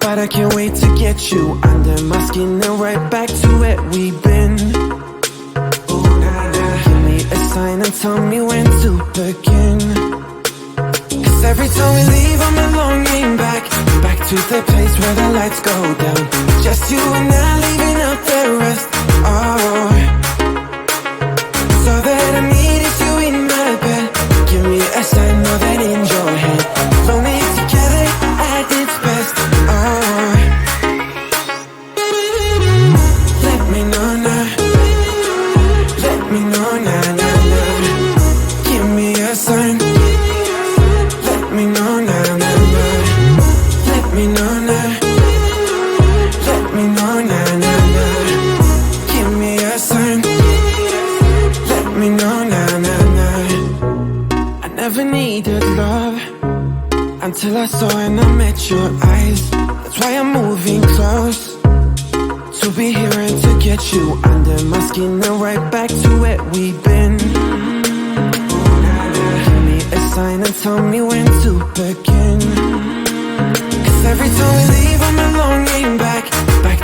but I can't wait to get you under my skin and right back to where we've been. Give me a sign and tell me when to begin. Cause every time we leave I'm longing back to the place where the lights go down. Just you and I leaving out the rest. Oh, so that I needed you in my bed. Give me a sign, know that in your head. Lonely together at its best. Oh, let me know now. Let me know now, now, now. Give me a sign. Let me know now, now, now. Let me know now. Let me know now, now, now. Give me a sign. Let me know now, now, now. I never needed love until I saw and I met your eyes. That's why I'm moving close, to be here and to get you under my skin and right back to where we've been. Give me a sign and tell me when to begin. Cause every time we leave I'm longing back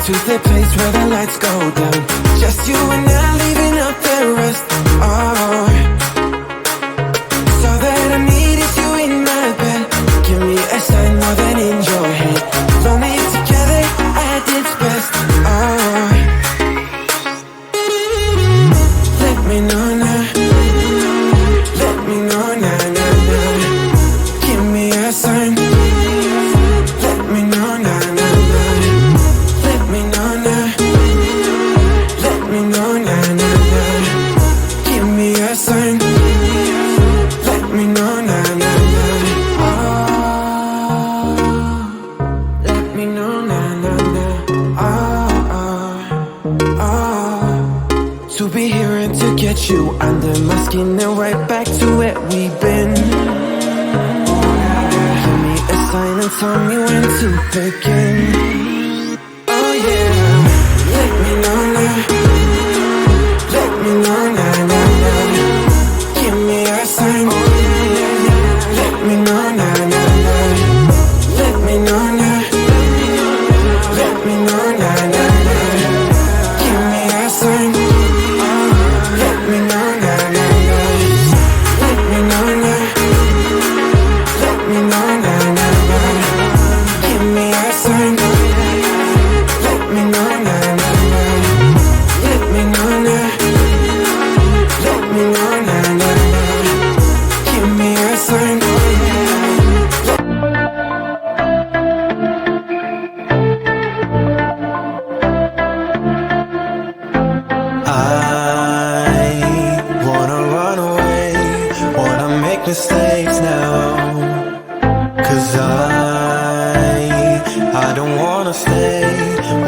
to the place where the lights go down. Just you and I leaving out the rest. Oh, so that I needed you in my bed. Give me a sign, more than in your head. Lonely together at its best. Oh, let me know now. Let me know now, now, now. Give me a sign. Let me know now, now, now. Let me know now. Let me know now, now, now. Give me a sign. Let me know now, now, now. Oh, let me know now, now, now. Oh, oh, to be here and to get you under my skin and right back to where we've been. Give me a sign and tell me when to begin. Oh yeah, let me know now. Let me know now, now, now. Give me a sign. Let me know now, now, now. Let me know now. Let me know now, now, now. Give me a sign. Let me know now, now, now. Let me know now. Let me know now, now, now. Give me a sign. Let me know now, now, now. Let me know now. Let me know now, now, now. Give me a sign. I wanna run away, wanna make mistakes now. Cause I don't wanna stay,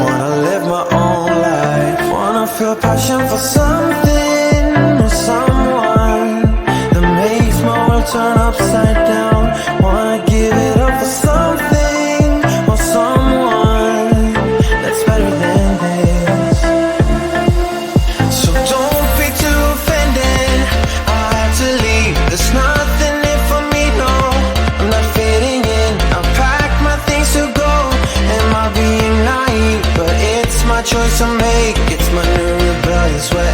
wanna live my own life. Wanna feel passion for something or someone that makes my world turn upside down. Wanna give it up for something or someone that's better than this. So don't be too offended, I had to leave. There's nothing in for me, no, I'm not fitting in. I packed my things to go, am I being naive? But it's my choice to make, it's my new rebellious way.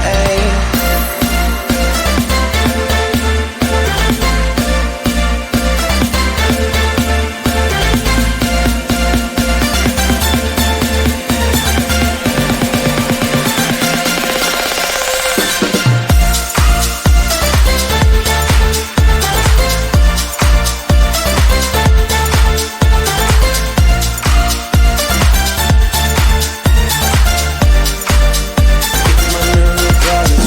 It's my new rebellious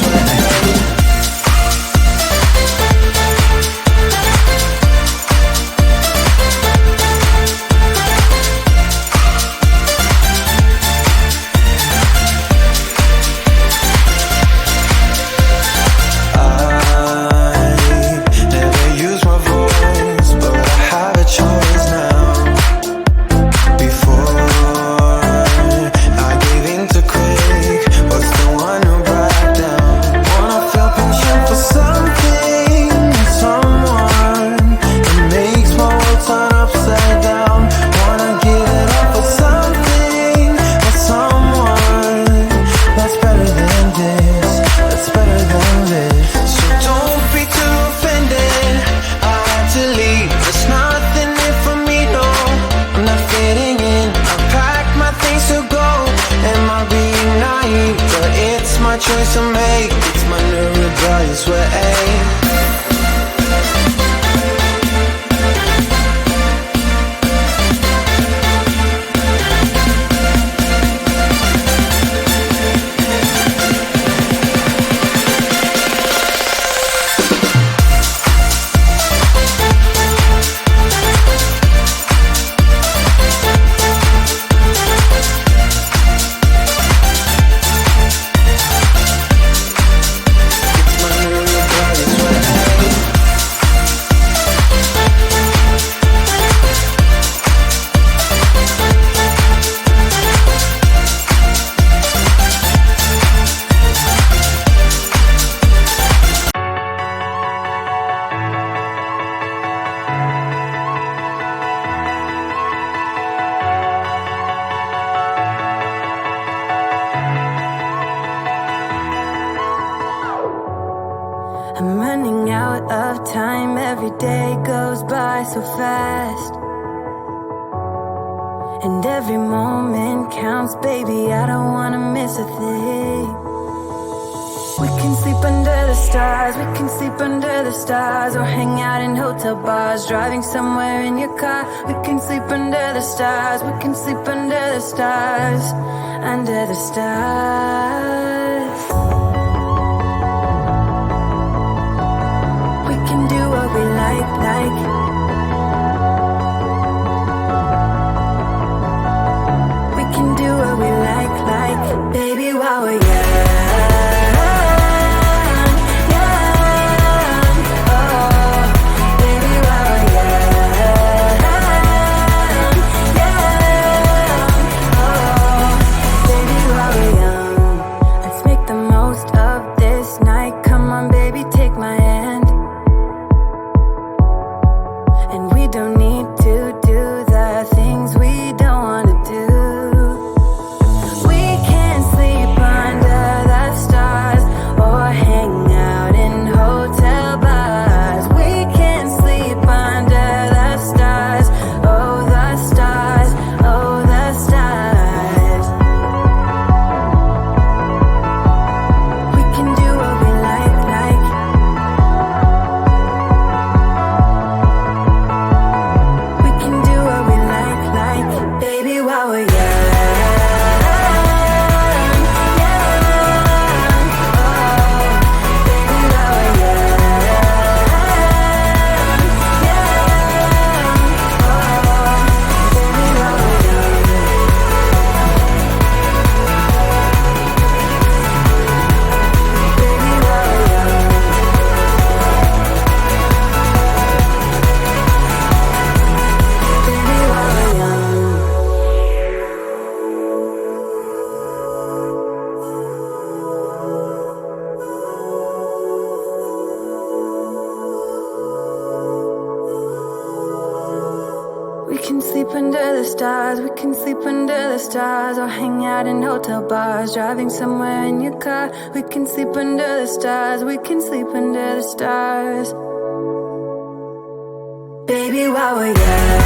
time, every day goes by so fast, and every moment counts, baby, I don't wanna miss a thing. We can sleep under the stars, we can sleep under the stars, or hang out in hotel bars, driving somewhere in your car. We can sleep under the stars, we can sleep under the stars, under the stars. We can do what we like. We can do what we like, baby, while we're young. We can sleep under the stars, we can sleep under the stars, or hang out in hotel bars, driving somewhere in your car. We can sleep under the stars, we can sleep under the stars, baby, while we're young.